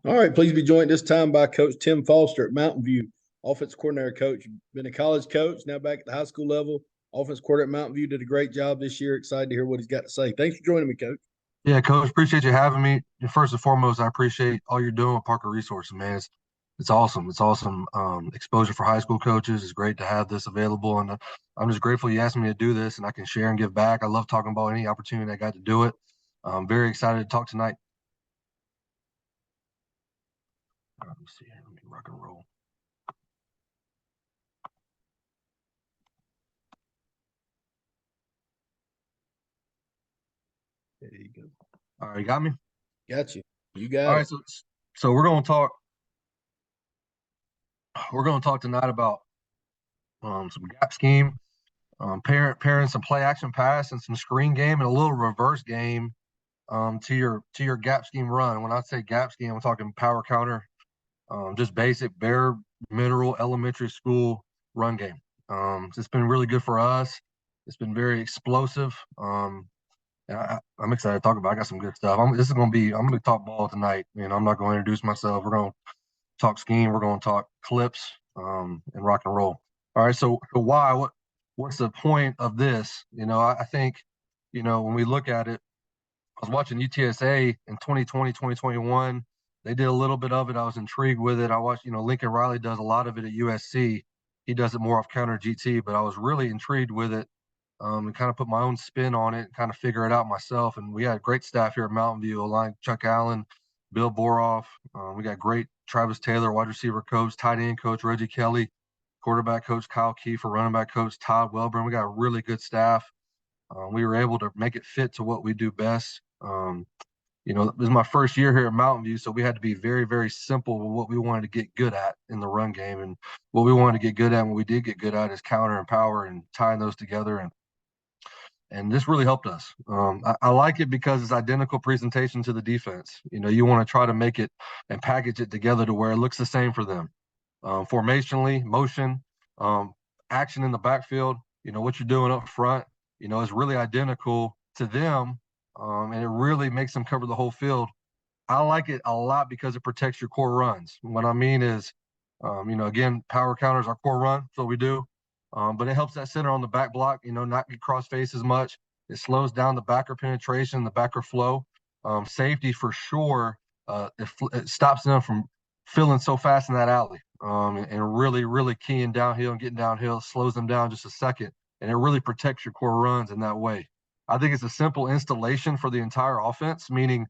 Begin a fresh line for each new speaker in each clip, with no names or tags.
All right, please be joined this time by Coach Tim Foster at Mountain View, offense coordinator coach. Been a college coach, now back at the high school level. Offense coordinator at Mountain View, did a great job this year. Excited to hear what he's got to say. Thanks for joining me, Coach.
Yeah, Coach, appreciate you having me. First and foremost, I appreciate all you're doing with Parker Resources, man. It's awesome. It's awesome exposure for high school coaches. It's great to have this available, and I'm just grateful you asked me to do this, and I can share and give back. I love talking about any opportunity I got to do it. I'm very excited to talk tonight. All right, let me see here. Let me rock and roll.
There you go.
All right, you got me?
Got you. You
All
got
right,
it.
so we're gonna talk. We're gonna talk tonight about some gap scheme, pairing some play action pass and some screen game and a little reverse game to your gap scheme run. When I say gap scheme, I'm talking power counter, just basic bare mineral elementary school run game. It's been really good for us. It's been very explosive. And I'm excited to talk about. I got some good stuff. I'm gonna talk ball tonight. I'm not going to introduce myself. We're gonna talk scheme. We're gonna talk clips, and rock and roll. All right. So why? What's the point of this? I think, when we look at it, I was watching UTSA in 2020, 2021. They did a little bit of it. I was intrigued with it. I watched, Lincoln Riley does a lot of it at USC. He does it more off counter GT, but I was really intrigued with it, and kind of put my own spin on it, and kind of figure it out myself. And we had great staff here at Mountain View, line Chuck Allen, Bill Boroff. We got great Travis Taylor, wide receiver coach, tight end coach Reggie Kelly, quarterback coach Kyle Kiefer, running back coach Todd Welburn. We got a really good staff. We were able to make it fit to what we do best. This is my first year here at Mountain View, so we had to be very, very simple with what we wanted to get good at in the run game. And what we wanted to get good at, and what we did get good at, is counter and power and tying those together. And this really helped us. I like it because it's identical presentation to the defense. You want to try to make it and package it together to where it looks the same for them. Formationally, motion, action in the backfield, what you're doing up front, is really identical to them, and it really makes them cover the whole field. I like it a lot because it protects your core runs. What I mean is, again, power counters our core run, that's what we do. But it helps that center on the back block, not get cross face as much. It slows down the backer penetration, the backer flow. Safety for sure. It stops them from filling so fast in that alley, and really, really keying downhill and getting downhill, slows them down just a second. And it really protects your core runs in that way. I think it's a simple installation for the entire offense, meaning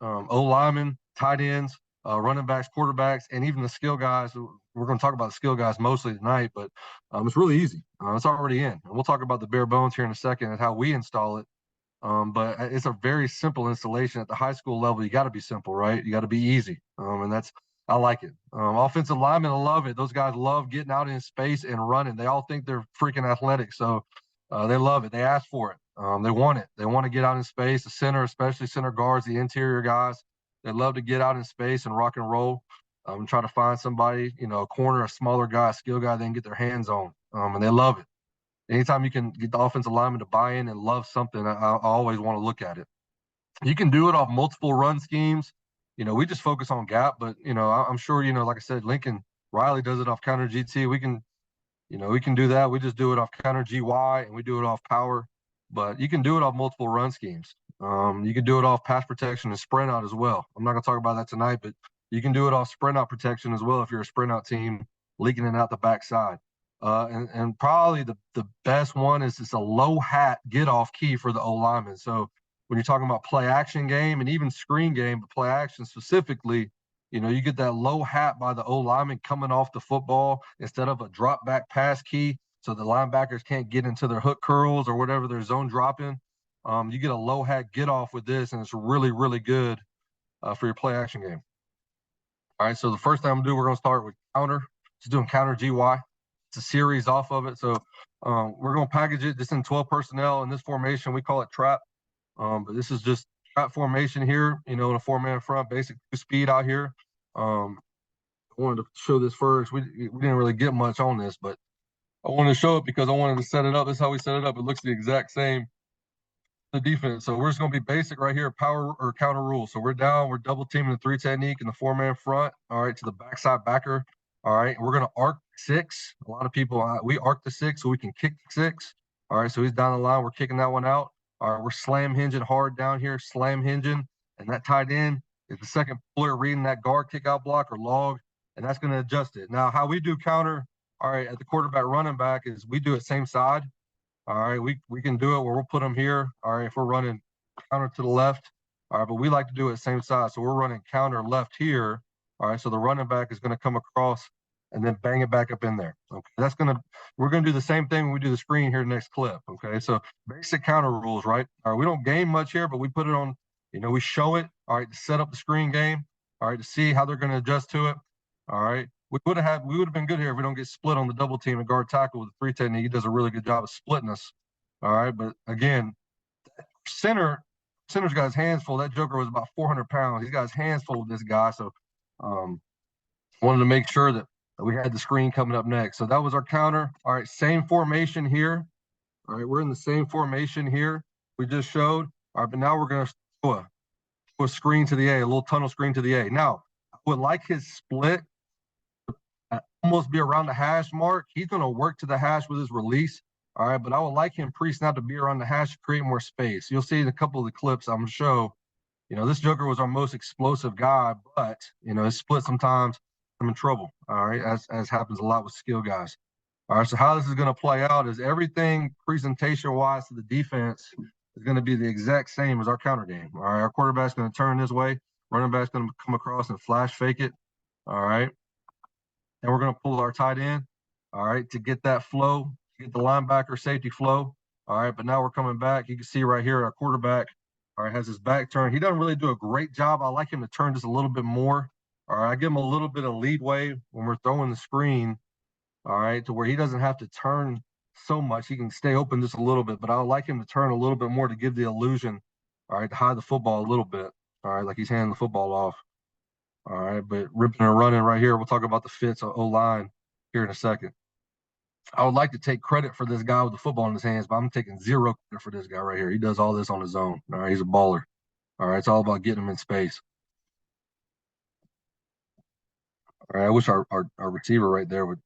O linemen, tight ends, running backs, quarterbacks, and even the skill guys. We're going to talk about the skill guys mostly tonight, but it's really easy. It's already in. And we'll talk about the bare bones here in a second and how we install it. But it's a very simple installation at the high school level. You got to be simple, right? You got to be easy. And I like it. Offensive linemen love it. Those guys love getting out in space and running. They all think they're freaking athletic. So they love it. They ask for it. They want it. They want to get out in space. The center, especially center guards, the interior guys, they love to get out in space and rock and roll. Try to find somebody, a corner, a smaller guy, a skill guy they can get their hands on. And they love it. Anytime you can get the offensive lineman to buy in and love something, I always want to look at it. You can do it off multiple run schemes. We just focus on gap, but I'm sure, like I said, Lincoln Riley does it off counter GT. We can do that. We just do it off counter GY, and we do it off power. But you can do it off multiple run schemes. You can do it off pass protection and sprint out as well. I'm not going to talk about that tonight, but you can do it off sprint out protection as well if you're a sprint out team leaking it out the backside. And probably the best one is it's a low hat get off key for the O lineman. So when you're talking about play action game and even screen game, but play action specifically, you get that low hat by the O lineman coming off the football instead of a drop back pass key, so the linebackers can't get into their hook curls or whatever their zone dropping. You get a low hat get off with this, and it's really, really good for your play action game. All right, so the first thing I'm gonna do, we're gonna start with counter. Just doing counter GY. It's a series off of it, so we're gonna package it just in 12 personnel in this formation. We call it trap, but this is just trap formation here. In a 4-man front, basic speed out here. I wanted to show this first. We didn't really get much on this, but I wanted to show it because I wanted to set it up. This is how we set it up. It looks the exact same the defense. So we're just going to be basic right here, power or counter rule. So we're down, we're double teaming the 3 technique and the 4-man front. All right, to the backside backer. All right, we're going to arc 6. A lot of people, we arc the 6 so we can kick 6. All right, so he's down the line. We're kicking that one out. All right, we're slam hinging hard down here, slam hinging. And that tight end is the second puller reading that guard kick out block or log, and that's going to adjust it. Now, how we do counter, all right, at the quarterback running back is we do it same side. All right, we can do it where we'll put them here. All right, if we're running counter to the left. All right, but we like to do it same side. So we're running counter left here. All right, so the running back is going to come across and then bang it back up in there. Okay, we're going to do the same thing when we do the screen here next clip. Okay, so basic counter rules, right? All right, we don't game much here, but we put it on, we show it, all right, to set up the screen game, all right, to see how they're going to adjust to it. All right. We would have been good here if we don't get split on the double team and guard tackle with the 3 technique. He does a really good job of splitting us. All right. But again, center's got his hands full. That joker was about 400 pounds. He's got his hands full with this guy. So wanted to make sure that we had the screen coming up next. So that was our counter. All right. Same formation here. All right. We're in the same formation here we just showed. All right. But now we're going to show a screen to the A, a little tunnel screen to the A. Now, I would like his split almost be around the hash mark. He's going to work to the hash with his release. All right, but I would like him pre-snap to be around the hash to create more space. You'll see in a couple of the clips I'm going to show, this joker was our most explosive guy, but, his split sometimes I'm in trouble. All right, as happens a lot with skill guys. All right, so how this is going to play out is everything presentation-wise to the defense is going to be the exact same as our counter game. All right, our quarterback's going to turn this way. Running back's going to come across and flash fake it. All right. And we're going to pull our tight end, all right, to get that flow, get the linebacker safety flow. All right, but now we're coming back. You can see right here our quarterback, all right, has his back turned. He doesn't really do a great job. I like him to turn just a little bit more. All right, I give him a little bit of leadway when we're throwing the screen, all right, to where he doesn't have to turn so much. He can stay open just a little bit, but I would like him to turn a little bit more to give the illusion, all right, to hide the football a little bit, all right, like he's handing the football off. All right, but ripping and running right here. We'll talk about the fits of O-line here in a second. I would like to take credit for this guy with the football in his hands, but I'm taking zero credit for this guy right here. He does all this on his own. All right, he's a baller. All right, it's all about getting him in space. All right, I wish our receiver right there would.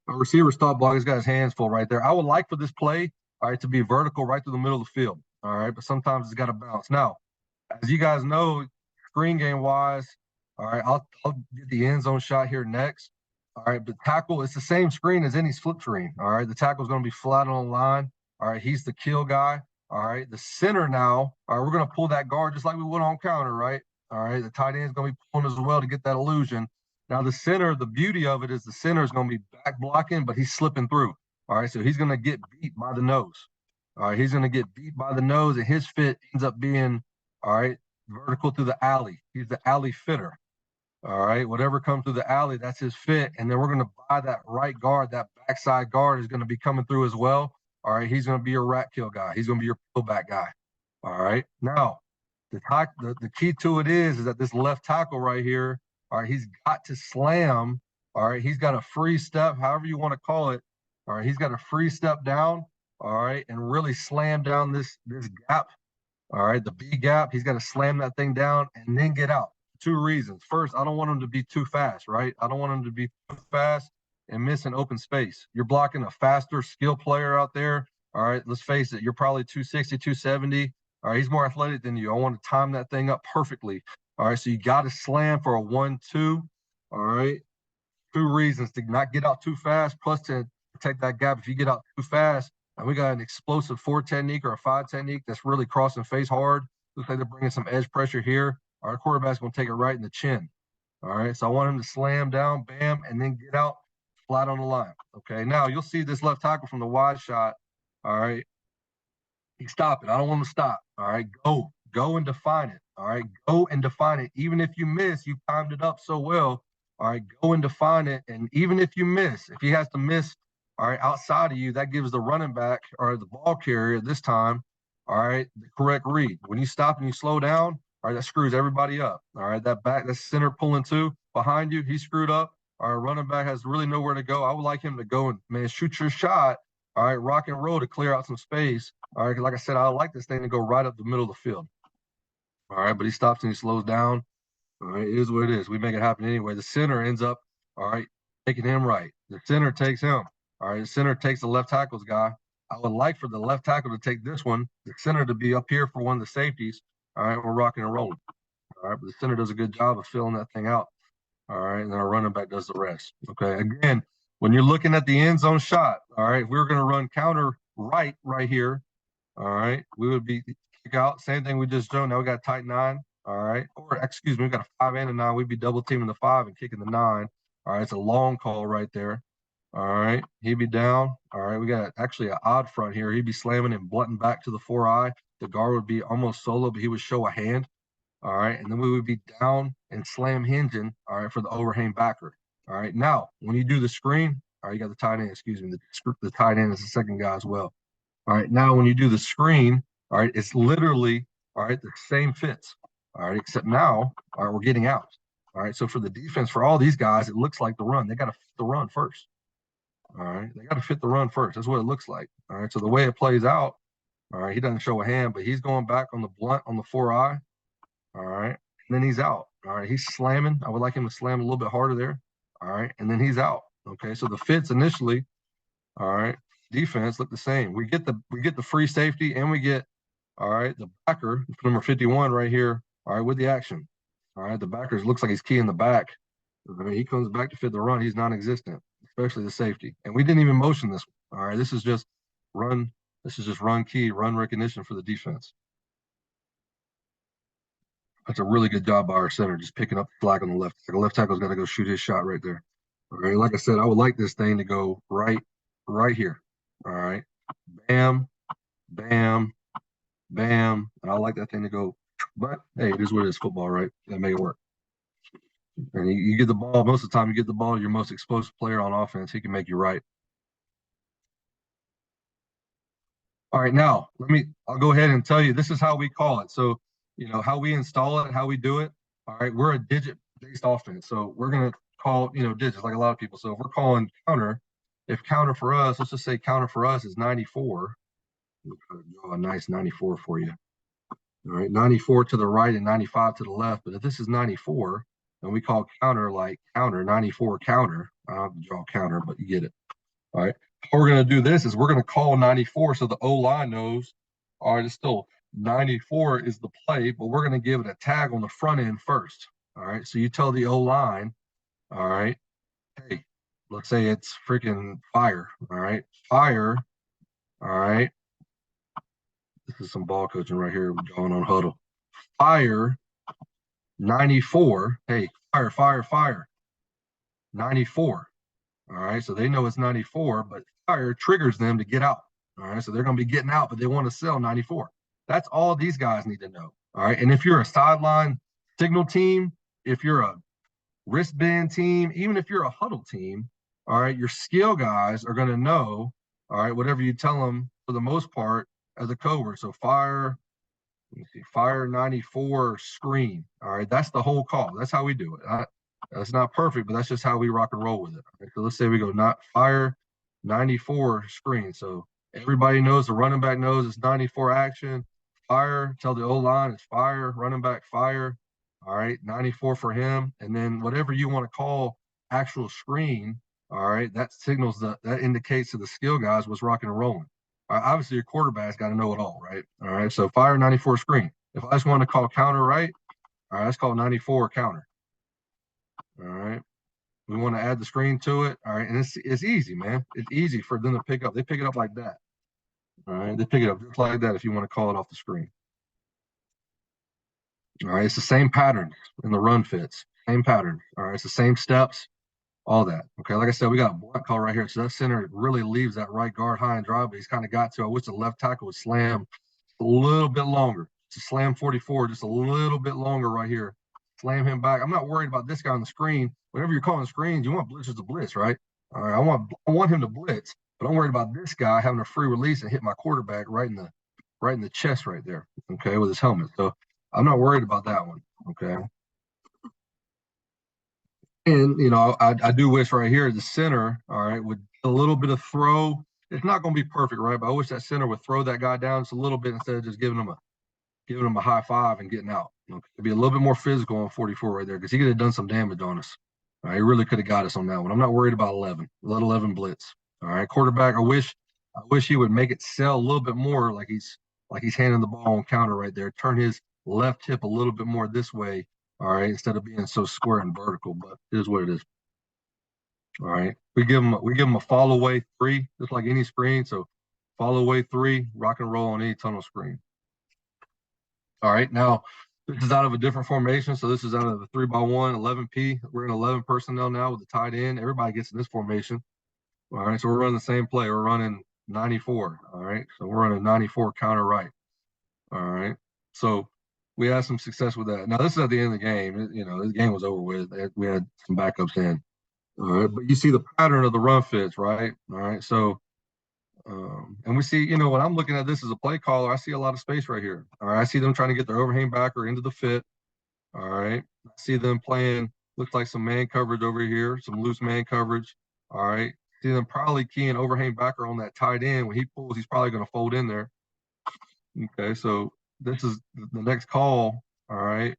Our receiver stop block. He's got his hands full right there. I would like for this play, all right, to be vertical right through the middle of the field. All right, but sometimes it's got to bounce. Now, as you guys know, screen game wise, all right, I'll get the end zone shot here next. All right, but tackle, it's the same screen as any flip screen. All right, the tackle's going to be flat on the line. All right, he's the kill guy. All right, the center now, all right, we're going to pull that guard just like we would on counter, right? All right, the tight end's going to be pulling as well to get that illusion. Now, the center, the beauty of it is the center is going to be back blocking, but he's slipping through. All right, so he's going to get beat by the nose. All right, he's going to get beat by the nose, and his fit ends up being, all right, vertical through the alley. He's the alley fitter. All right, whatever comes through the alley, that's his fit. And then we're going to buy that right guard, that backside guard is going to be coming through as well. All right, he's going to be your rat kill guy. He's going to be your pullback guy. All right, now the key to it is that this left tackle right here, all right, he's got to slam. All right, he's got a free step, however you want to call it. All right, he's got a free step down. All right, and really slam down this gap. All right, the B gap. He's got to slam that thing down and then get out. 2 reasons. First, I don't want him to be too fast, right? I don't want him to be too fast and miss an open space. You're blocking a faster skill player out there. All right, let's face it. You're probably 260, 270. All right, he's more athletic than you. I want to time that thing up perfectly. All right, so you got to slam for a 1-2. All right, 2 reasons to not get out too fast, plus to protect that gap. If you get out too fast, and we got an explosive 4 technique or a 5 technique that's really crossing face hard. Looks like they're bringing some edge pressure here. Our quarterback's going to take it right in the chin. All right, so I want him to slam down, bam, and then get out flat on the line. Okay, now you'll see this left tackle from the wide shot. All right, he's stopping. I don't want him to stop. All right, go and define it. All right, go and define it. Even if you miss, you timed it up so well. All right, go and define it. And even if you miss, if he has to miss, all right, outside of you, that gives the running back or the ball carrier this time, all right, the correct read. When you stop and you slow down, all right, that screws everybody up. All right, that center pulling 2 behind you, he's screwed up. Our running back has really nowhere to go. I would like him to go and, man, shoot your shot. All right, rock and roll to clear out some space. All right, like I said, I like this thing to go right up the middle of the field. All right, but he stops and he slows down. All right, it is what it is. We make it happen anyway. The center ends up, all right, taking him right. The center takes him. All right, the center takes the left tackle's guy. I would like for the left tackle to take this one, the center to be up here for one of the safeties. All right, we're rocking and rolling. All right, but the center does a good job of filling that thing out. All right, and then our running back does the rest. Okay, again, when you're looking at the end zone shot, all right, we're going to run counter right here. All right, we would be kick out. Same thing we just done. Now we got tight 9. All right, or excuse me, we got a 5 and a 9. We'd be double teaming the 5 and kicking the 9. All right, it's a long call right there. All right, he'd be down. All right, we got actually an odd front here. He'd be slamming and blunting back to the 4-eye. The guard would be almost solo, but he would show a hand. All right, and then we would be down and slam hinging. All right, for the overhang backer. All right, now when you do the screen, all right, you got the tight end. Excuse me, the tight end is the second guy as well. All right, now when you do the screen, all right, it's literally, all right, the same fits. All right, except now, all right, we're getting out. All right, so for the defense, for all these guys, it looks like the run. They got to fit the run first. All right, they got to fit the run first. That's what it looks like. All right, so the way it plays out, all right, he doesn't show a hand, but he's going back on the blunt on the 4-eye. All right, and then he's out. All right, he's slamming. I would like him to slam a little bit harder there. All right, and then he's out. Okay, so the fits initially, all right, defense look the same. We get the free safety and we get, all right, the backer, number 51 right here, all right, with the action. All right, the backer looks like he's keying the back. I mean, he comes back to fit the run. He's non-existent, especially the safety. And we didn't even motion this one. All right, this is just run. This is just run key, run recognition for the defense. That's a really good job by our center, just picking up the flag on the left. The left tackle's got to go shoot his shot right there. All right, like I said, I would like this thing to go right here. All right, bam, bam, bam. And I like that thing to go, but hey, it is what it is, football, right? That make it work. And you get the ball, most of the time you get the ball to your most explosive player on offense, he can make you right. All right, now I'll go ahead and tell you, this is how we call it. So, you know, how we install it, how we do it. All right, we're a digit-based offense. So we're going to call, you know, digits like a lot of people. So if we're calling counter, if counter for us, let's just say counter for us is 94. We'll draw a nice 94 for you. All right, 94 to the right and 95 to the left. But if this is 94, and we call counter like counter, 94 counter, I'll draw counter, but you get it. All right. How we're going to do this is we're going to call 94 so the O-line knows, all right, it's still 94 is the play, but we're going to give it a tag on the front end first. All right. So you tell the O-line, all right, hey, let's say it's freaking fire. All right. Fire. All right. This is some ball coaching right here going on huddle. Fire 94. Hey, fire, fire, fire. 94. All right. So they know it's 94, but fire triggers them to get out. All right. So they're going to be getting out, but they want to sell 94. That's all these guys need to know. All right. And if you're a sideline signal team, if you're a wristband team, even if you're a huddle team, all right, your skill guys are going to know, all right, whatever you tell them for the most part as a code word. So fire, let me see, fire 94 screen. All right. That's the whole call. That's how we do it. That's not perfect, but that's just how we rock and roll with it. Right? So let's say we go not fire 94 screen. So everybody knows, the running back knows it's 94 action. Fire, tell the O-line it's fire, running back fire. All right, 94 for him. And then whatever you want to call actual screen, all right, that signals that indicates to the skill guys what's rocking and rolling. All right, obviously your quarterback's got to know it all, right? All right, so fire 94 screen. If I just want to call counter right, all right, let's call 94 counter. All right. We want to add the screen to it. All right. And it's easy, man. It's easy for them to pick up. They pick it up like that. All right. They pick it up just like that if you want to call it off the screen. All right. It's the same pattern in the run fits. Same pattern. All right. It's the same steps, all that. Okay. Like I said, we got a blunt call right here. So that center really leaves that right guard high and dry, but he's kind of got to. I wish the left tackle would slam a little bit longer. To slam 44, just a little bit longer right here. Slam him back. I'm not worried about this guy on the screen. Whenever you're calling screens, you want blitzers to blitz, right? All right, I want him to blitz, but I'm worried about this guy having a free release and hit my quarterback right in the chest right there, okay, with his helmet. So I'm not worried about that one, okay. And you know, I do wish right here the center, all right, with a little bit of throw it's not going to be perfect, right? But I wish that center would throw that guy down just a little bit instead of just giving him a high five and getting out. Okay. It'd be a little bit more physical on 44 right there because he could have done some damage on us. All right, he really could have got us on that one. I'm not worried about 11. Let 11 blitz. All right, quarterback. I wish he would make it sell a little bit more, like he's handing the ball on counter right there. Turn his left hip a little bit more this way. All right, instead of being so square and vertical. But it is what it is. All right, we give him a follow away 3, just like any screen. So follow away 3, rock and roll on any tunnel screen. All right, now this is out of a different formation. So this is out of the 3x1, 11P. We're in 11 personnel now with the tight end. Everybody gets in this formation. All right, so we're running the same play. We're running 94. All right, so we're running 94 counter right. All right, so we had some success with that. Now this is at the end of the game. This game was over with. We had some backups in. All right, but you see the pattern of the run fits, right? All right, so and we see, when I'm looking at this as a play caller, I see a lot of space right here. All right, I see them trying to get their overhang backer into the fit. All right, I see them playing, looks like some man coverage over here, some loose man coverage. All right, see them probably keying overhang backer on that tight end. When he pulls, he's probably going to fold in there. Okay, so this is the next call. All right,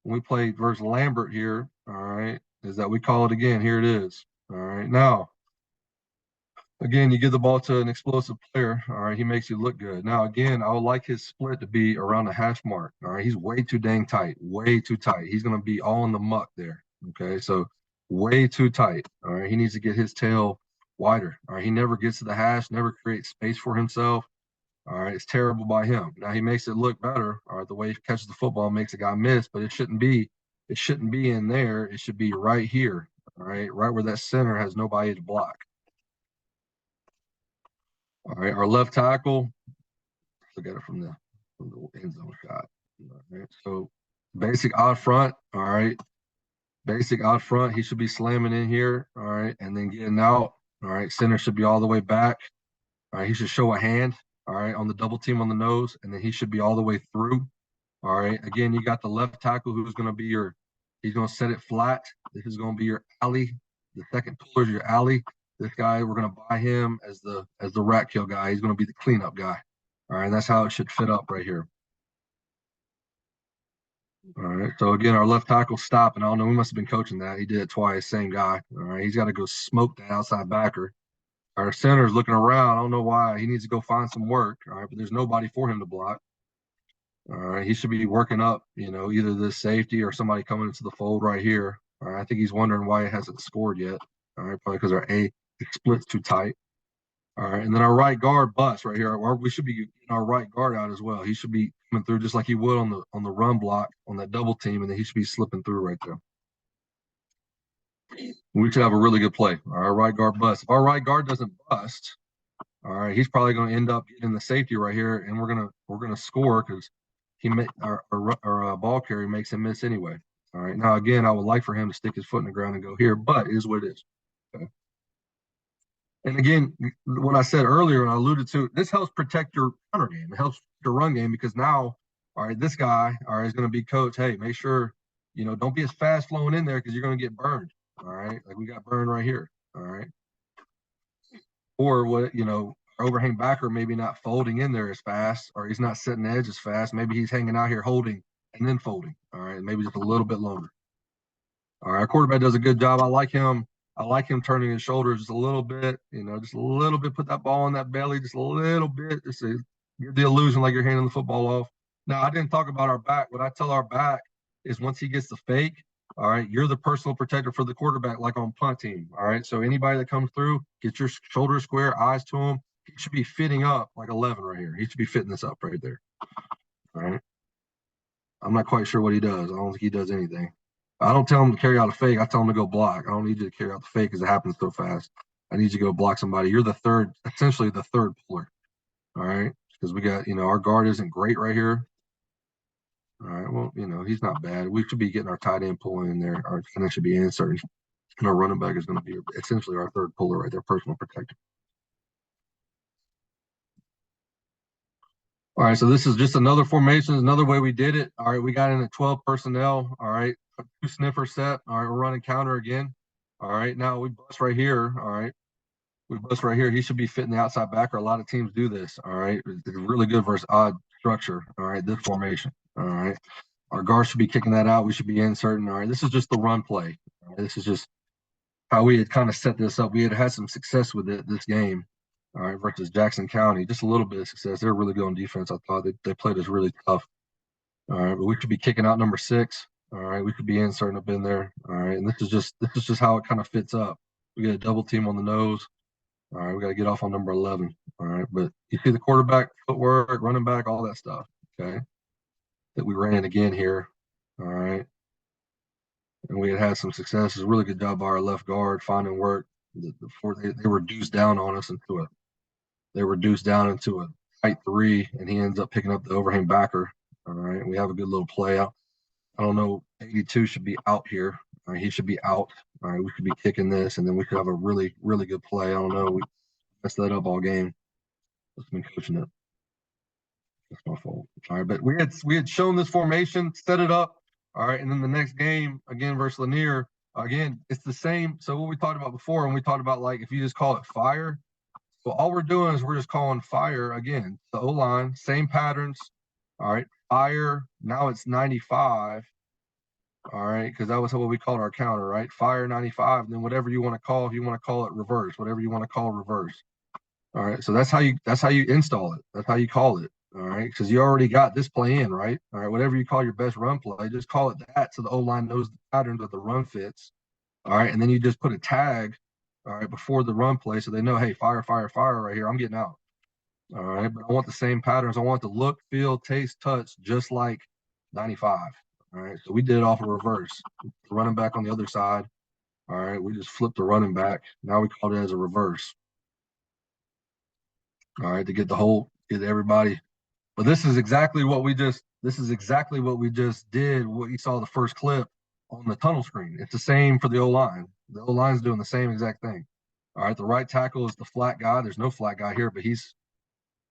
when we play versus Lambert here, all right, is that we call it again. Here it is. All right, now, again, you give the ball to an explosive player. All right, he makes you look good. Now, again, I would like his split to be around the hash mark. All right, he's way too dang tight, way too tight. He's going to be all in the muck there. Okay, so way too tight. All right, he needs to get his tail wider. All right, he never gets to the hash, never creates space for himself. All right, it's terrible by him. Now he makes it look better. All right, the way he catches the football makes a guy miss, but it shouldn't be in there. It should be right here. All right, right where that center has nobody to block. All right, our left tackle. Look at it from the end zone shot. All right, so basic out front. All right, basic out front. He should be slamming in here. All right, and then getting out. All right, center should be all the way back. All right, he should show a hand. All right, on the double team on the nose, and then he should be all the way through. All right, again, you got the left tackle who's going to be he's going to set it flat. This is going to be your alley. The second puller is your alley. This guy, we're going to buy him as the rat kill guy. He's going to be the cleanup guy. All right, and that's how it should fit up right here. All right, so again, our left tackle stopping. I don't know, we must have been coaching that. He did it twice, same guy. All right, he's got to go smoke that outside backer. Our center is looking around. I don't know why. He needs to go find some work. All right, but there's nobody for him to block. All right, he should be working up, either this safety or somebody coming into the fold right here. All right, I think he's wondering why he hasn't scored yet. All right, probably because our A split's too tight. All right, and then our right guard bust right here. We should be getting our right guard out as well. He should be coming through just like he would on the run block on that double team, and then he should be slipping through right there. We should have a really good play. Our right guard bust. If our right guard doesn't bust, all right, he's probably going to end up getting the safety right here, and we're gonna score because our ball carrier makes him miss anyway. All right. Now again, I would like for him to stick his foot in the ground and go here, but it is what it is. Okay. And again, what I said earlier, and I alluded to, this helps protect your counter game. It helps your run game because now, all right, this guy, all right, is going to be coach. Hey, make sure, don't be as fast flowing in there because you're going to get burned. All right. Like we got burned right here. All right. Or what, overhang backer maybe not folding in there as fast, or he's not setting the edge as fast. Maybe he's hanging out here holding and then folding. All right. Maybe just a little bit longer. All right. Our quarterback does a good job. I like him turning his shoulders just a little bit, just a little bit, put that ball on that belly, just a little bit, just to give the illusion like you're handing the football off. Now, I didn't talk about our back. What I tell our back is once he gets the fake, all right, you're the personal protector for the quarterback, like on punt team. All right. So anybody that comes through, get your shoulders square, eyes to him. He should be fitting up like 11 right here. He should be fitting this up right there. All right. I'm not quite sure what he does. I don't think he does anything. I don't tell him to carry out a fake. I tell him to go block. I don't need you to carry out the fake because it happens so fast. I need you to go block somebody. You're essentially the third puller. All right. Because we got, our guard isn't great right here. All right. Well, he's not bad. We should be getting our tight end pulling in there. Our tight end should be inserting. And our running back is going to be essentially our third puller right there, personal protector. All right, so this is just another formation, another way we did it. All right, we got in at 12 personnel. All right, 2 sniffer set. All right, we're running counter again. All right, now we bust right here. All right, We bust right here. He should be fitting the outside backer. A lot of teams do this. All right. It's really good versus odd structure. All right. This formation. All right. Our guard should be kicking that out. We should be inserting. All right. This is just the run play. All right, this is just how we had kind of set this up. We had some success with it this game. All right. Versus Jackson County. Just a little bit of success. They're really good on defense. I thought they played us really tough. All right. But we could be kicking out number 6. All right. We could be inserting up in there. All right. And this is just how it kind of fits up. We get a double team on the nose. All right, we got to get off on number 11. All right, but you see the quarterback footwork, running back, all that stuff. Okay, that we ran again here. All right, and we had some success. It's a really good job by our left guard finding work. Before they were reduced down on us into a, they were reduced down into a tight 3, and he ends up picking up the overhang backer. All right, we have a good little play out. I don't know. 82 should be out here. All right, he should be out. All right, we could be kicking this, and then we could have a really, really good play. I don't know. We messed that up all game. Let's been coaching it. That's my fault. All right, but we had shown this formation, set it up. All right, and then the next game again versus Lanier. Again, it's the same. So what we talked about before, and we talked about like if you just call it fire. Well, all we're doing is we're just calling fire again. The O line, same patterns. All right, fire. Now it's 95. All right, because that was what we called our counter, right? Fire 95, and then whatever you want to call, if you want to call it reverse, whatever you want to call reverse. All right, so that's how you install it. That's how you call it. All right, because you already got this play in, right? All right, whatever you call your best run play, just call it that, so the O line knows the patterns of the run fits. All right, and then you just put a tag, all right, before the run play, so they know, hey, fire, fire, fire, right here. I'm getting out. All right, but I want the same patterns. I want the look, feel, taste, touch, just like 95. All right, so we did it off a reverse. The running back on the other side. All right, we just flipped the running back. Now we call it as a reverse. All right, to get everybody. But this is exactly what we just did. What you saw the first clip on the tunnel screen. It's the same for the O line. The O line's doing the same exact thing. All right, the right tackle is the flat guy. There's no flat guy here, but he's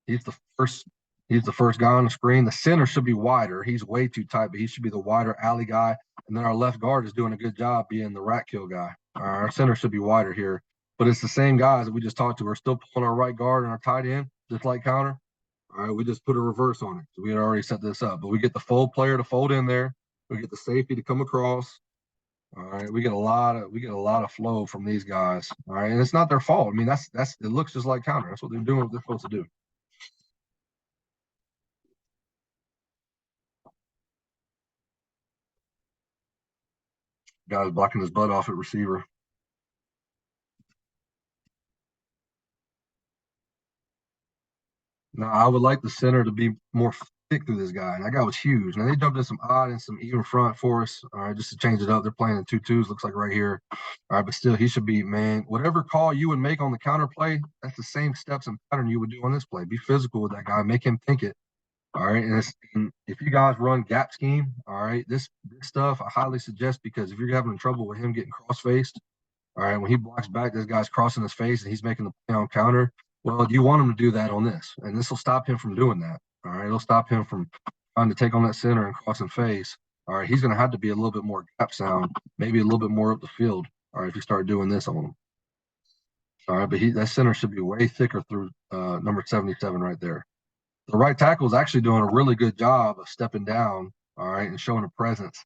the first guy on the screen. The center should be wider. He's way too tight, but he should be the wider alley guy. And then our left guard is doing a good job being the rat kill guy. Our center should be wider here, but it's the same guys that we just talked to. We're still pulling our right guard and our tight end, just like counter. All right, we just put a reverse on it. So we had already set this up, but we get the fold player to fold in there. We get the safety to come across. All right, we get a lot of flow from these guys. All right, and it's not their fault. I mean, that's it looks just like counter. That's what they're doing. What they're supposed to do. Guys blocking his butt off at receiver. Now, I would like the center to be more thick through this guy. And that guy was huge. Now, they jumped in some odd and some even front for us. All right, just to change it up. They're playing in 2-2s, looks like right here. All right, but still, he should be, man, whatever call you would make on the counter play, that's the same steps and pattern you would do on this play. Be physical with that guy, make him think it. All right, and if you guys run gap scheme, all right, this stuff I highly suggest because if you're having trouble with him getting cross-faced, all right, when he blocks back, this guy's crossing his face and he's making the play on counter. Well, you want him to do that on this, and this will stop him from doing that. All right, it'll stop him from trying to take on that center and crossing face. All right, he's going to have to be a little bit more gap sound, maybe a little bit more up the field. All right, if you start doing this on him. All right, but that center should be way thicker through number 77 right there. The right tackle is actually doing a really good job of stepping down, all right, and showing a presence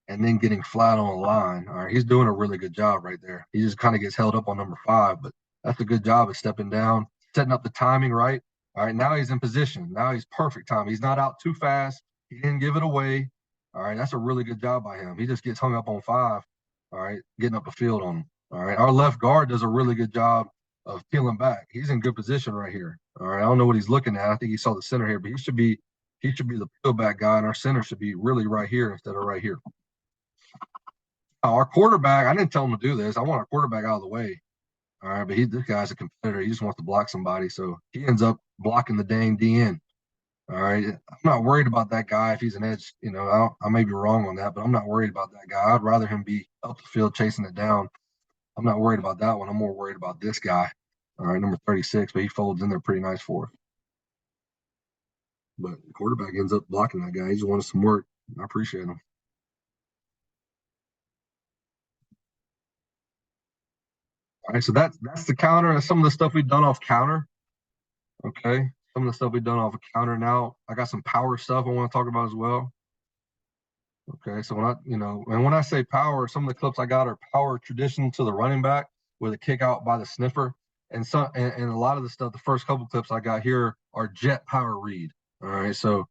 and then getting flat on the line. All right, he's doing a really good job right there. He just kind of gets held up on number 5, but that's a good job of stepping down, setting up the timing right. All right, now he's in position. Now he's perfect time. He's not out too fast. He didn't give it away. All right, that's a really good job by him. He just gets hung up on 5, all right, getting up the field on him. All right, our left guard does a really good job of peeling back. He's in good position right here. All right, I don't know what he's looking at. I think he saw the center here, but he should be the peel back guy, and our center should be really right here instead of right here. Our quarterback, I didn't tell him to do this. I want our quarterback out of the way. All right, but this guy's a competitor. He just wants to block somebody, so he ends up blocking the dang DN. All right, I'm not worried about that guy if he's an edge. You know, I may be wrong on that, but I'm not worried about that guy. I'd rather him be up the field chasing it down. I'm not worried about that one. I'm more worried about this guy. All right, number 36, but he folds in there pretty nice for us. But the quarterback ends up blocking that guy. He just wanted some work. I appreciate him. All right, so that's the counter. That's some of the stuff we've done off counter. Okay, some of the stuff we've done off of counter. Now I got some power stuff I want to talk about as well. Okay, so when I say power, some of the clips I got are power traditional to the running back with a kick out by the sniffer, and a lot of the stuff. The first couple clips I got here are jet power read. All right, so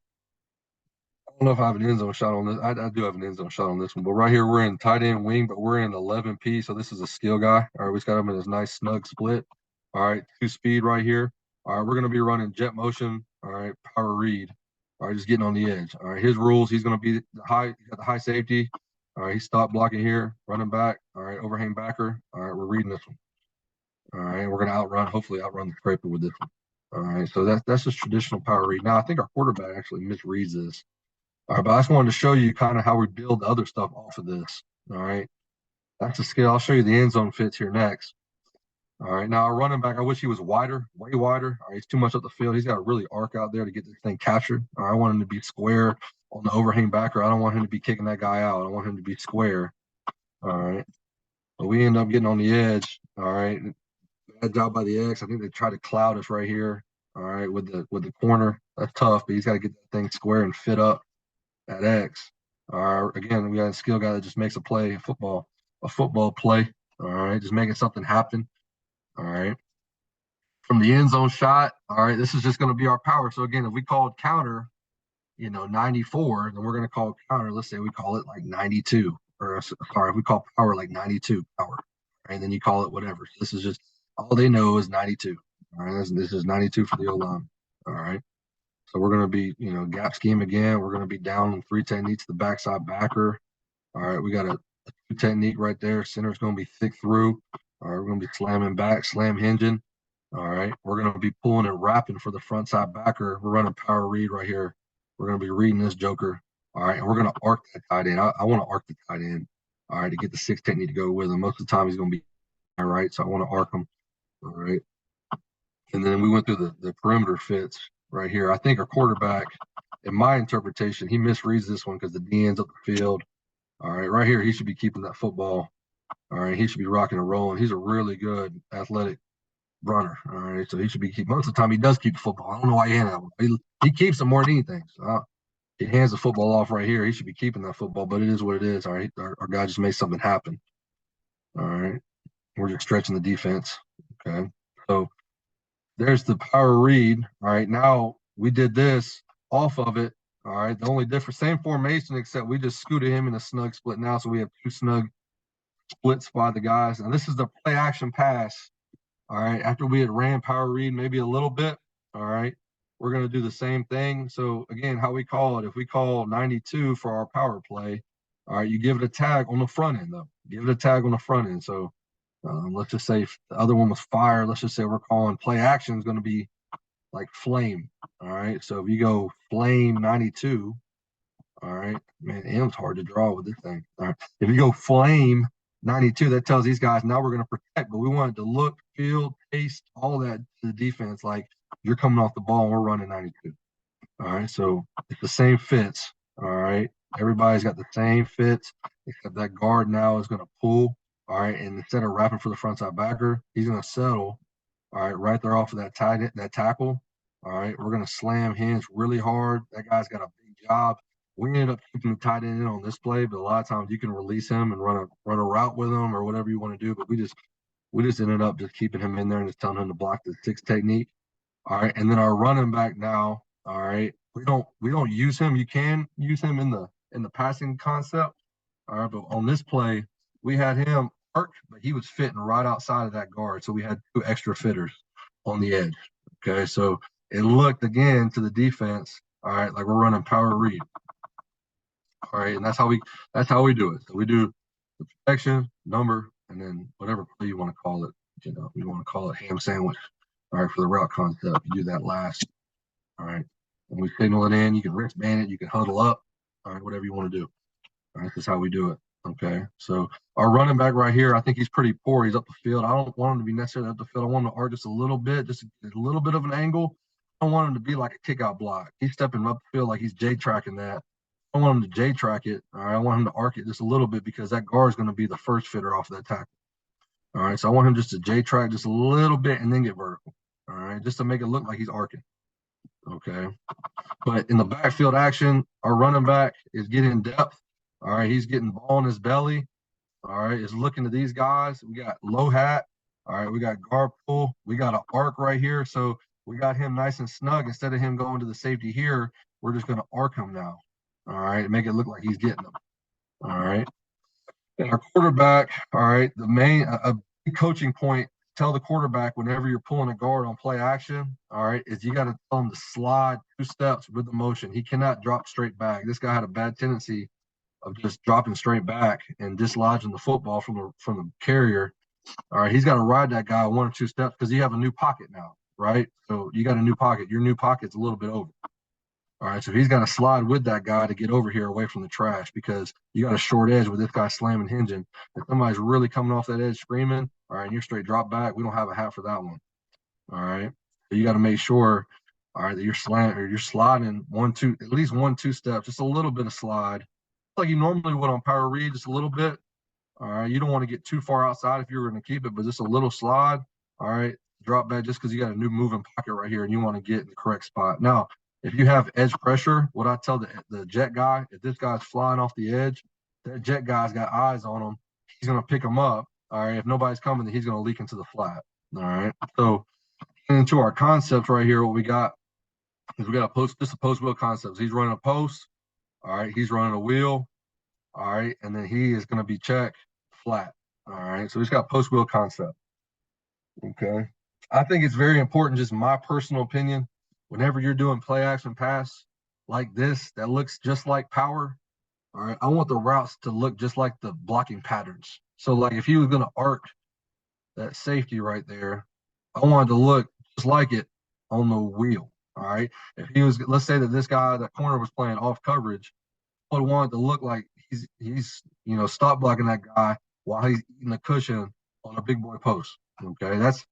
I don't know if I have an end zone shot on this. I do have an end zone shot on this one, but right here we're in tight end wing, but we're in 11P, so this is a skill guy. All right, we just got him in his nice snug split. All right, 2 speed right here. All right, we're gonna be running jet motion. All right, power read. All right, just getting on the edge. All right, his rules. He's gonna be he's got the high safety. All right, he stopped blocking here, running back. All right, overhang backer. All right, we're reading this one. All right, we're gonna hopefully outrun the scraper with this one. All right, so that's just traditional power read. Now I think our quarterback actually misreads this. All right, but I just wanted to show you kind of how we build the other stuff off of this. All right, that's a skill. I'll show you the end zone fits here next. All right, now our running back, I wish he was wider, way wider. All right, he's too much up the field. He's got to really arc out there to get this thing captured. All right, I want him to be square on the overhang backer. I don't want him to be kicking that guy out. I want him to be square. All right, but we end up getting on the edge. All right, bad job by the X. I think they try to cloud us right here. All right, with the corner. That's tough, but he's got to get that thing square and fit up at X. All right, again, we got a skill guy that just makes a play, a football play. All right, just making something happen. All right. From the end zone shot, all right, this is just going to be our power. So again, if we called counter, 94, then we're going to call counter. Let's say we call it like 92, or sorry, if we call power like 92 power, right? And then you call it whatever. So this is just all they know is 92. All right, this is 92 for the O line. All right. So we're going to be, gap scheme again. We're going to be down in 3 techniques, the backside backer. All right, we got a 2 technique right there. Center's going to be thick through. All right, we're going to be slamming back, slam hinging. All right, we're going to be pulling and wrapping for the front side backer. We're running power read right here. We're going to be reading this joker. All right, and we're going to arc that tight end. I want to arc the tight end. All right, to get the 6 technique to go with him. Most of the time he's going to be all right, so I want to arc him. All right, and then we went through the perimeter fits right here. I think our quarterback, in my interpretation, he misreads this one because the DN's up the field. All right here, he should be keeping that football. All right, he should be rocking and rolling. He's a really good athletic runner. All right, so he should be keeping. Most of the time, he does keep the football. I don't know why he handed that one. He keeps them more than anything. So he hands the football off right here. He should be keeping that football, but it is what it is. All right, our guy just made something happen. All right, we're just stretching the defense. Okay, so there's the power read. All right, now we did this off of it. All right, the only difference, same formation, except we just scooted him in a snug split now. So we have 2 snug splits by the guys. And this is the play action pass. All right, after we had ran power read maybe a little bit. All right, we're going to do the same thing. So again, how we call it, if we call 92 for our power play, all right, you give it a tag on the front end though. Give it a tag on the front end. So let's just say if the other one was fire. Let's just say we're calling play action is going to be like flame. All right. So if you go flame 92, all right, man, M's hard to draw with this thing. All right. If you go flame 92, that tells these guys now we're going to protect, but we want it to look, feel, taste, all that to the defense like you're coming off the ball and we're running 92. All right. So it's the same fits. All right. Everybody's got the same fits, except that guard now is going to pull. All right. And instead of wrapping for the front side backer, he's going to settle. All right, there off of that tackle. All right, we're gonna slam hinge really hard. That guy's got a big job. We ended up keeping the tight end in on this play, but a lot of times you can release him and run a route with him or whatever you want to do. But we just ended up just keeping him in there and just telling him to block the 6 technique. All right, and then our running back now. All right, we don't use him. You can use him in the passing concept. All right, but on this play, we had him arc, but he was fitting right outside of that guard. So we had 2 extra fitters on the edge. Okay, so it looked again to the defense, all right, like we're running power read. All right, and that's how we do it. So we do the protection, number, and then whatever play you want to call it. We want to call it ham sandwich. All right, for the route concept, you do that last. All right, and we signal it in. You can wristband it, you can huddle up. All right, whatever you want to do. All right, this is how we do it. Okay, so our running back right here, I think he's pretty poor. He's up the field. I don't want him to be necessarily up the field. I want him to arc just a little bit, just a little bit of an angle. I don't want him to be like a kick out block. He's stepping up the field like he's J tracking that. I don't want him to J track it. All right, I want him to arc it just a little bit because that guard is going to be the first fitter off of that tackle. All right, so I want him just to J track just a little bit and then get vertical. All right, just to make it look like he's arcing. Okay. But in the backfield action, our running back is getting depth. All right, he's getting ball in his belly. All right, is looking to these guys. We got low hat. All right, we got guard pull. We got an arc right here. So we got him nice and snug. Instead of him going to the safety here, we're just going to arc him now. All right, make it look like he's getting them. All right. And our quarterback, all right, the main a big coaching point, tell the quarterback whenever you're pulling a guard on play action, all right, is you got to tell him to slide 2 steps with the motion. He cannot drop straight back. This guy had a bad tendency of just dropping straight back and dislodging the football from the carrier. All right, he's got to ride that guy 1 or 2 steps because you have a new pocket now, right? So you got a new pocket. Your new pocket's a little bit over. All right, so he's got to slide with that guy to get over here away from the trash because you got a short edge with this guy slamming hinging. If somebody's really coming off that edge screaming, all right, and you're straight drop back, we don't have a hat for that one. All right, so you got to make sure, all right, that you're sliding 1, 2, at least 1, 2 steps, just a little bit of slide, like you normally would on power read, just a little bit. All right, you don't want to get too far outside if you're going to keep it, but just a little slide. All right, drop back just because you got a new moving pocket right here and you want to get in the correct spot. Now, if you have edge pressure, what I tell the jet guy, if this guy's flying off the edge, that jet guy's got eyes on him. He's going to pick him up. All right, if nobody's coming, then he's going to leak into the flat. All right, so into our concepts right here, what we got is we got a post wheel concepts. He's running a post. All right, he's running a wheel. All right, and then he is going to be check flat. All right, so he's got post wheel concept. Okay, I think it's very important, just my personal opinion, whenever you're doing play action pass like this that looks just like power, all right, I want the routes to look just like the blocking patterns. So like if he was going to arc that safety right there, I wanted to look just like it on the wheel. All right, if he was, let's say that this guy, that corner was playing off coverage, I would want it to look like he's stop blocking that guy while he's eating the cushion on a big boy post. Okay, that's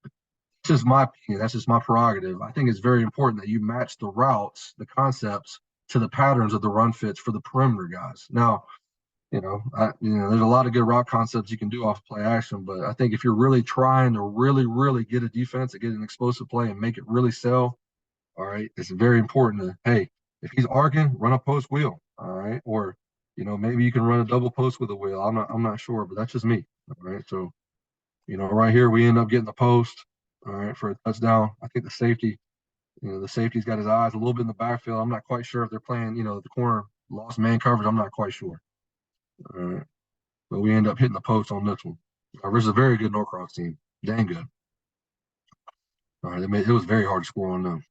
just my opinion. That's just my prerogative. I think it's very important that you match the routes, the concepts to the patterns of the run fits for the perimeter guys. Now, there's a lot of good route concepts you can do off play action, but I think if you're really trying to really get a defense and get an explosive play and make it really sell, all right, it's very important to, hey, if he's arcing, run a post wheel, all right, or maybe you can run a double post with a wheel. I'm not sure, but that's just me. All right, so right here we end up getting the post, all right, for a touchdown. I think the safety's got his eyes a little bit in the backfield. I'm not quite sure if they're playing, the corner lost man coverage. I'm not quite sure. All right, but we end up hitting the post on this one. Versus a very good Norcross team, dang good. All right, it was very hard to score on them.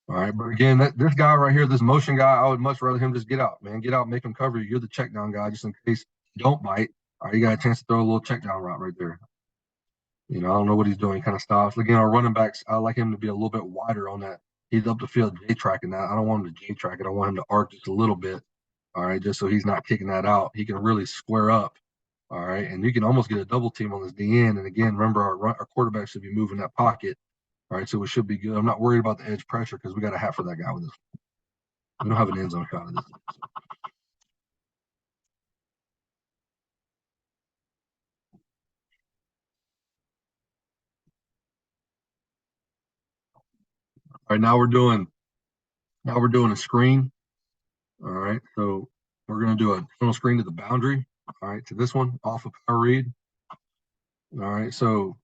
All right, but again, this guy right here, this motion guy, I would much rather him just get out, man. Get out, make him cover you. You're the check down guy, just in case you don't bite. All right, you got a chance to throw a little check down route right there. I don't know what he's doing. He kind of stops. Again, our running backs, I like him to be a little bit wider on that. He's up the field J tracking that. I don't want him to J track it. I want him to arc just a little bit. All right, just so he's not kicking that out. He can really square up. All right, and you can almost get a double team on this DN. And again, remember our quarterback should be moving that pocket. All right, so it should be good. I'm not worried about the edge pressure because we got a hat for that guy with this. We don't have an end zone shot of this. All right, now we're doing a screen. All right, so we're gonna do a tunnel screen to the boundary. All right, to this one off of power read. All right, so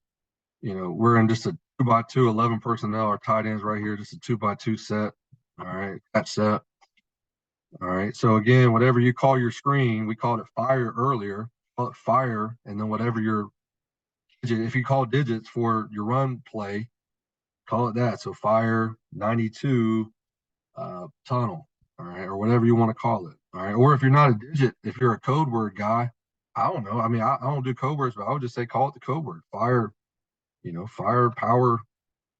we're in just a 2x2, 11 personnel. Our tight ends right here, just a 2x2 set. All right, that set. All right, so again, whatever you call your screen, we called it fire earlier. Call it fire, and then whatever your if you call digits for your run play, call it that. So fire 92 tunnel, all right, or whatever you want to call it. All right, or if you're not a digit, if you're a code word guy, I don't know. I mean, I don't do code words, but I would just say call it the code word. Fire, fire, power,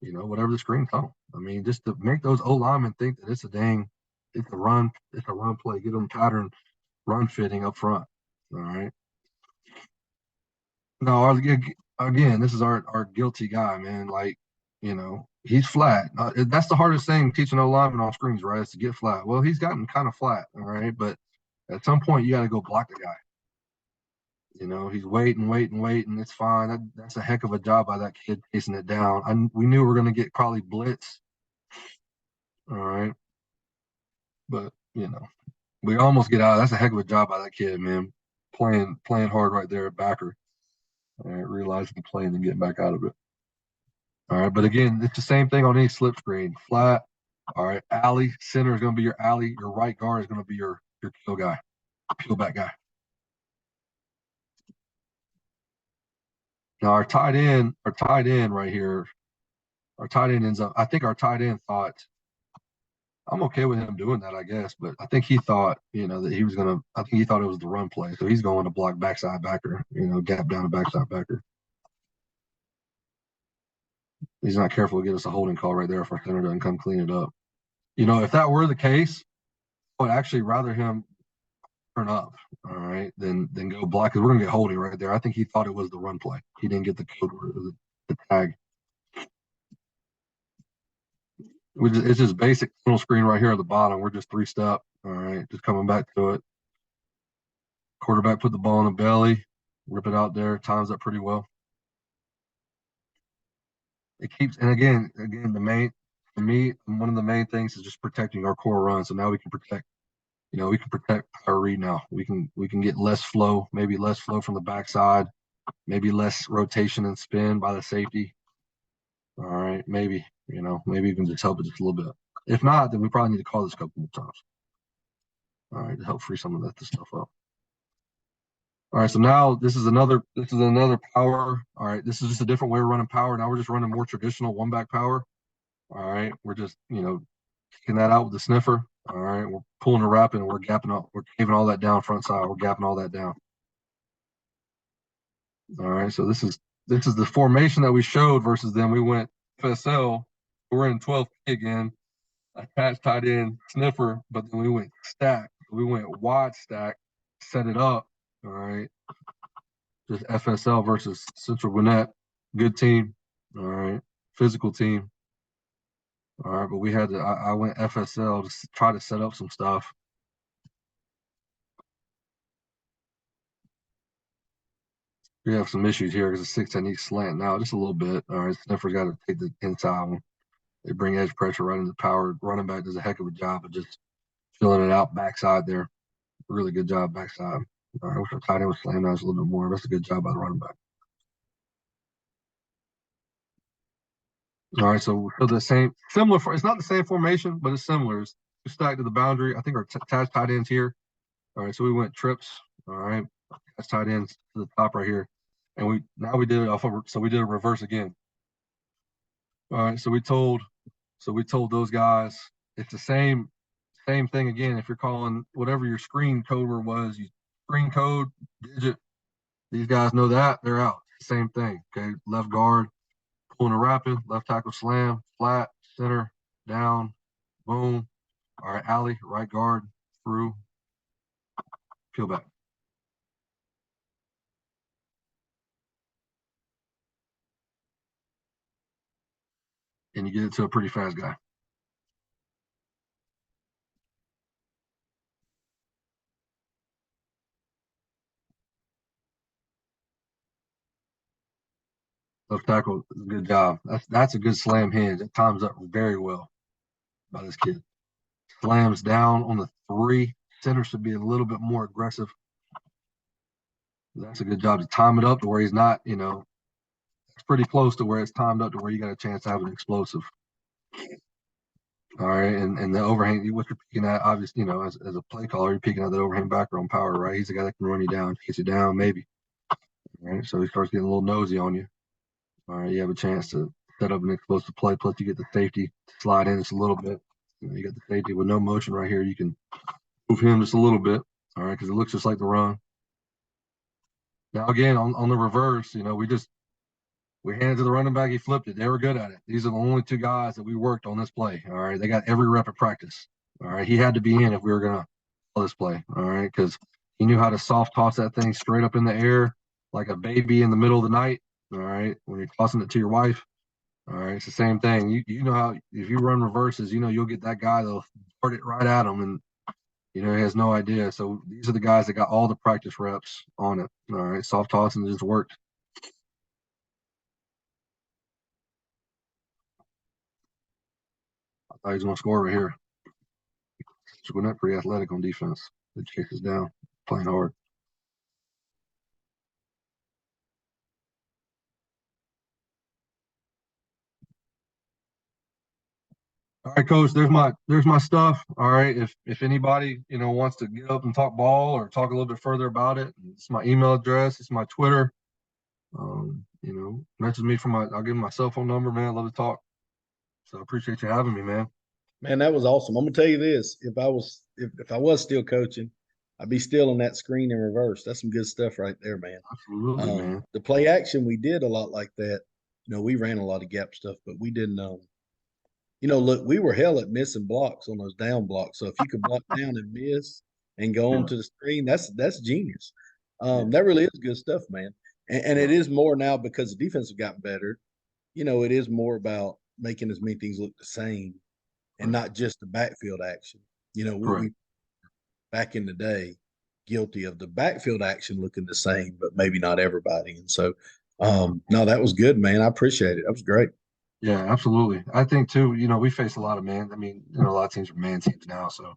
whatever the screen tunnel. I mean, just to make those O linemen think that it's a run play, get them pattern run fitting up front. All right. No, again, this is our guilty guy, man. Like, he's flat. That's the hardest thing teaching O linemen on screens, right? Is to get flat. Well, he's gotten kind of flat, all right. But at some point, you got to go block the guy. You know, he's waiting. It's fine. That's a heck of a job by that kid chasing it down. We knew we were going to get probably blitz. All right. But, you know, we almost get out. That's a heck of a job by that kid, man. Playing hard right there at backer. All right. Realizing the play and then getting back out of it. All right. But again, it's the same thing on any slip screen. Flat. All right. Alley. Center is going to be your alley. Your right guard is going to be your peel guy, peel back guy. Now our tight end right here, our tight end ends up. I think our tight end thought, I'm okay with him doing that, I guess, but I think he thought, you know, that he was gonna. I think he thought it was the run play, so he's going to block backside backer, you know, gap down to backside backer. He's not careful to get us a holding call right there if our center doesn't come clean it up. You know, if that were the case, I would actually rather him turn up, all right, than go block, because we're gonna get holding right there. I think he thought it was the run play. He didn't get the code word, the tag. It's just basic tunnel screen right here at the bottom. We're just 3-step. All right, just coming back to it. Quarterback put the ball in the belly, rip it out there, times up pretty well. It keeps, and again, for me, one of the main things is just protecting our core run. So now we can protect, you know, we can protect our read now. We can get less flow, maybe less flow from the backside, maybe less rotation and spin by the safety. All right, maybe, you know, maybe you can just help it just a little bit. If not, then we probably need to call this a couple more times. All right, to help free some of that stuff up. All right, so now this is another power. All right, this is just a different way of running power. Now we're just running more traditional one back power. All right, we're just, you know, kicking that out with the sniffer. All right, we're pulling a wrap and we're gapping up, we're caving all that down front side. We're gapping all that down. All right, so this is the formation that we showed versus then we went FSL. We're in 12 again, attached tight end sniffer, but then we went stack. We went wide stack, set it up. All right, just FSL versus Central Gwinnett, good team. All right, physical team. All right, but we had to. I went FSL to try to set up some stuff. We have some issues here because the 6 technique slant now just a little bit. All right, Sniffer's got to take the inside one. They bring edge pressure right into power. Running back does a heck of a job of just filling it out backside there. Really good job backside. All right, I wish our tight end was slammed out a little bit more. That's a good job by the running back. All right, so the same, similar. It's not the same formation, but it's similar. It's stacked to the boundary. I think our attached tight ends here. All right, so we went trips. All right, attached tight ends to the top right here, and we did it off of. So we did a reverse again. All right, so we told those guys it's the same thing again. If you're calling whatever your screen code word was, you screen code digit. These guys know that they're out. Same thing. Okay, left guard pulling a rapid, left tackle slam, flat, center, down, boom. All right, alley, right guard, through, peel back. And you get it to a pretty fast guy. Left tackle, good job. That's a good slam hinge. It times up very well by this kid. Slams down on the 3. Center should be a little bit more aggressive. That's a good job to time it up to where he's not, you know, it's pretty close to where it's timed up to where you got a chance to have an explosive. All right, and the overhang, what you're picking at, obviously, you know, as a play caller, you're picking at that overhang backer on power, right? He's the guy that can run you down, gets you down, maybe. All right, so he starts getting a little nosy on you. All right, you have a chance to set up an explosive play. Plus, you get the safety to slide in just a little bit. You got the safety with no motion right here. You can move him just a little bit. All right, because it looks just like the run. Now again, on the reverse, you know, we handed to the running back. He flipped it. They were good at it. These are the only 2 guys that we worked on this play. All right, they got every rep at practice. All right, he had to be in if we were gonna call this play. All right, because he knew how to soft toss that thing straight up in the air like a baby in the middle of the night. All right, when you're tossing it to your wife. All right, it's the same thing. You know how if you run reverses, you know you'll get that guy that'll dart it right at him, and He has no idea. So these are the guys that got all the practice reps on it. All right, soft tossing just worked. I thought he was going to score right here. So we're not pretty athletic on defense. The kick is down, playing hard. All right, coach, there's my stuff. All right. If anybody, wants to get up and talk ball or talk a little bit further about it, it's my email address, it's my Twitter. Message me I'll give my cell phone number, man. I love to talk. So I appreciate you having me, man.
Man, that was awesome. I'm gonna tell you this: if I was still coaching, I'd be still in that screen in reverse. That's some good stuff right there, man.
Absolutely, man.
The play action, we did a lot like that. We ran a lot of gap stuff, but we didn't. Look, we were hell at missing blocks on those down blocks. So if you could block down and miss and go on to the screen, that's genius. That really is good stuff, man. And it is more now because the defense have gotten better. It is more about making as many things look the same and not just the backfield action. We back in the day guilty of the backfield action looking the same, but maybe not everybody. And so, no, that was good, man. I appreciate it. That was great.
Yeah, absolutely. I think too, we face a lot of man. I mean, a lot of teams are man teams now. So,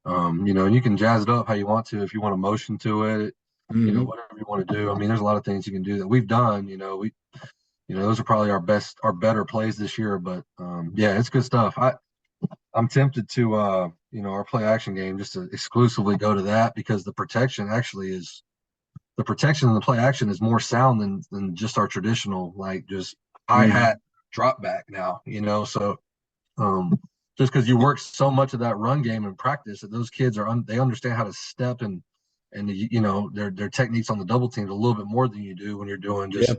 you can jazz it up how you want to, if you want to motion to it, whatever you want to do. I mean, there's a lot of things you can do that we've done, those are probably our better plays this year, but, yeah, it's good stuff. I'm tempted to, our play action game just to exclusively go to that because the protection in the play action is more sound than just our traditional, like just hi-hat drop back now, so just because you work so much of that run game in practice that those kids they understand how to step and their techniques on the double teams a little bit more than you do when you're doing just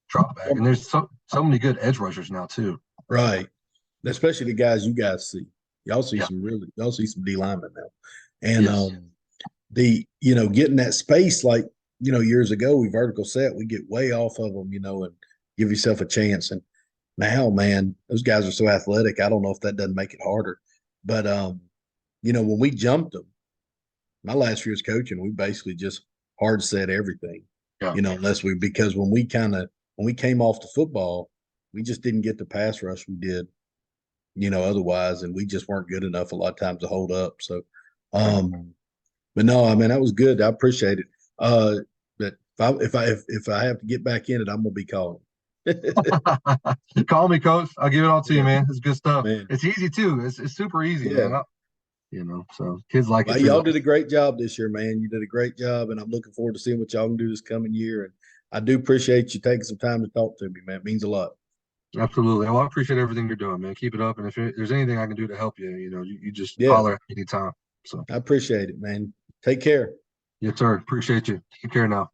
drop back. And there's so many good edge rushers now too.
Right. Especially the guys you guys see. Y'all see y'all see some D linemen now. And getting that space like, years ago we vertical set, we get way off of them, and give yourself a chance. And now, man, those guys are so athletic. I don't know if that doesn't make it harder. But when we jumped them, my last year's coaching, we basically just hard set everything.
Yeah.
Because when we came off the football, we just didn't get the pass rush we did, otherwise, and we just weren't good enough a lot of times to hold up. So but no, I mean, that was good. I appreciate it. But if I have to get back in it, I'm gonna be calling.
Call me, coach. I'll give it all to you, man. It's good stuff.
Man.
It's easy too. It's super easy, man. So kids like it.
Y'all did a great job this year, man. You did a great job, and I'm looking forward to seeing what y'all can do this coming year. And I do appreciate you taking some time to talk to me, man. It means a lot.
Absolutely. Well, I appreciate everything you're doing, man. Keep it up. And if there's anything I can do to help you, you just holler at me anytime. So
I appreciate it, man. Take care.
Yes, sir. Appreciate you. Take care now.